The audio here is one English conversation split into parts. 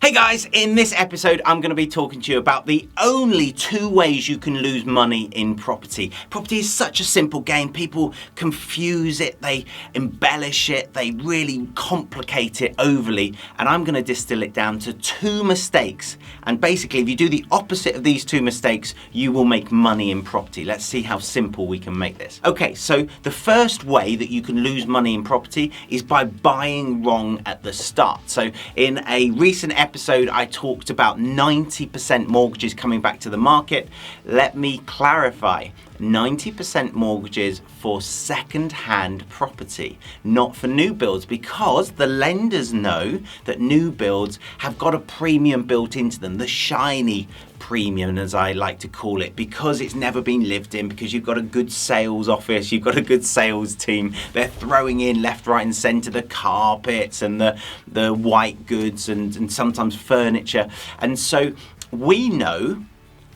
Hey guys, in this episode I'm going to be talking to you about the only two ways you can lose money in property. Property is such a simple game. People confuse it, they embellish it, they really complicate it overly, and I'm going to distill it down to two mistakes. And basically if you do the opposite of these two mistakes, you will make money in property. Let's see how simple we can make this. Okay, so the first way that you can lose money in property is by buying wrong at the start. So in a recent episode I talked about 90% mortgages coming back to the market. Let me clarify. 90% mortgages for second-hand property, not for new builds, because the lenders know that new builds have got a premium built into them, the shiny premium as I like to call it, because it's never been lived in, because you've got a good sales office, you've got a good sales team, they're throwing in left, right and centre the carpets and the white goods and sometimes furniture. And so we know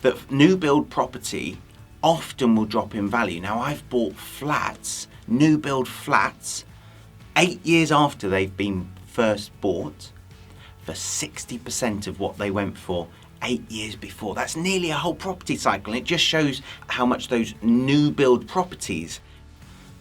that new build property often will drop in value. Now I've bought flats, new build flats, 8 years after they've been first bought for 60% of what they went for 8 years before. That's nearly a whole property cycle, and it just shows how much those new build properties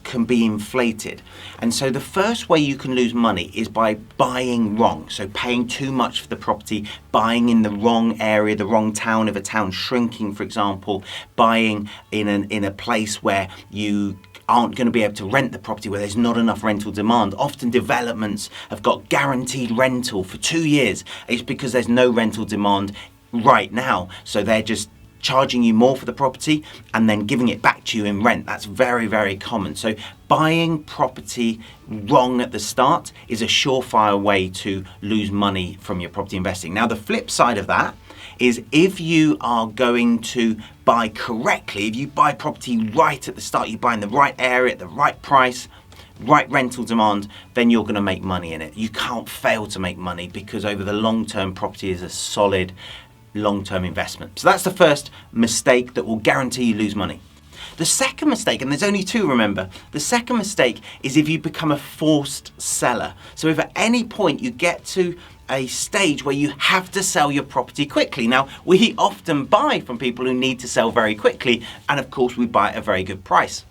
can be inflated. And so the first way you can lose money is by buying wrong. So paying too much for the property, buying in the wrong area, the wrong town, if a town shrinking, for example, buying in a place where you aren't going to be able to rent the property, where there's not enough rental demand. Often developments have got guaranteed rental for 2 years. It's because there's no rental demand right now. So they're just charging you more for the property and then giving it back to you in rent. That's very, very common. So buying property wrong at the start is a surefire way to lose money from your property investing. Now, the flip side of that is if you are going to buy correctly, if you buy property right at the start, you buy in the right area at the right price, right rental demand, then you're going to make money in it. You can't fail to make money because over the long term, property is a solid long-term investment. So that's the first mistake that will guarantee you lose money. The second mistake, and there's only two, remember, the second mistake is if you become a forced seller. So if at any point you get to a stage where you have to sell your property quickly. Now, we often buy from people who need to sell very quickly, and of course we buy at a very good price.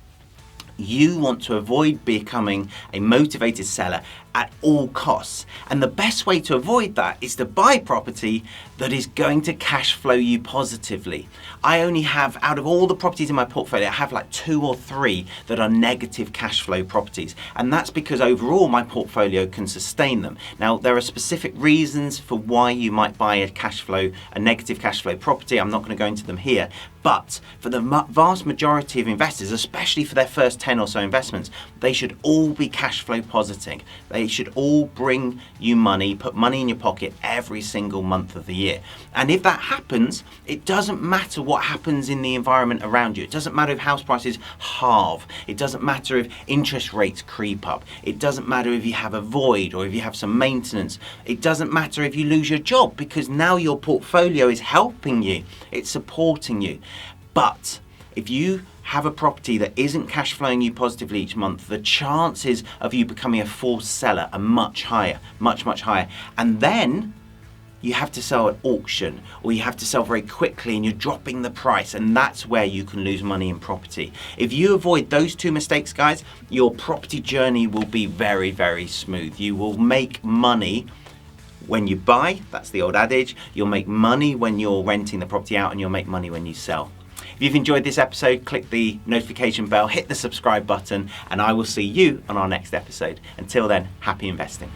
You want to avoid becoming a motivated seller at all costs. And the best way to avoid that is to buy property that is going to cash flow you positively. I only have, out of all the properties in my portfolio, I have like 2 or 3 that are negative cash flow properties. And that's because overall my portfolio can sustain them. Now, there are specific reasons for why you might buy a negative cash flow property. I'm not going to go into them here. But for the vast majority of investors, especially for their first 10 or so investments, they should all be cash flow positive. They should all bring you money, put money in your pocket every single month of the year. And if that happens, it doesn't matter what happens in the environment around you. It doesn't matter if house prices halve. It doesn't matter if interest rates creep up. It doesn't matter if you have a void or if you have some maintenance. It doesn't matter if you lose your job, because now your portfolio is helping you. It's supporting you. But if you have a property that isn't cash flowing you positively each month, the chances of you becoming a forced seller are much higher, much higher. And then you have to sell at auction, or you have to sell very quickly and you're dropping the price, and that's where you can lose money in property. If you avoid those two mistakes, guys, your property journey will be very, very smooth. You will make money when you buy, that's the old adage. You'll make money when you're renting the property out, and you'll make money when you sell. If you've enjoyed this episode, click the notification bell, hit the subscribe button, and I will see you on our next episode. Until then, happy investing.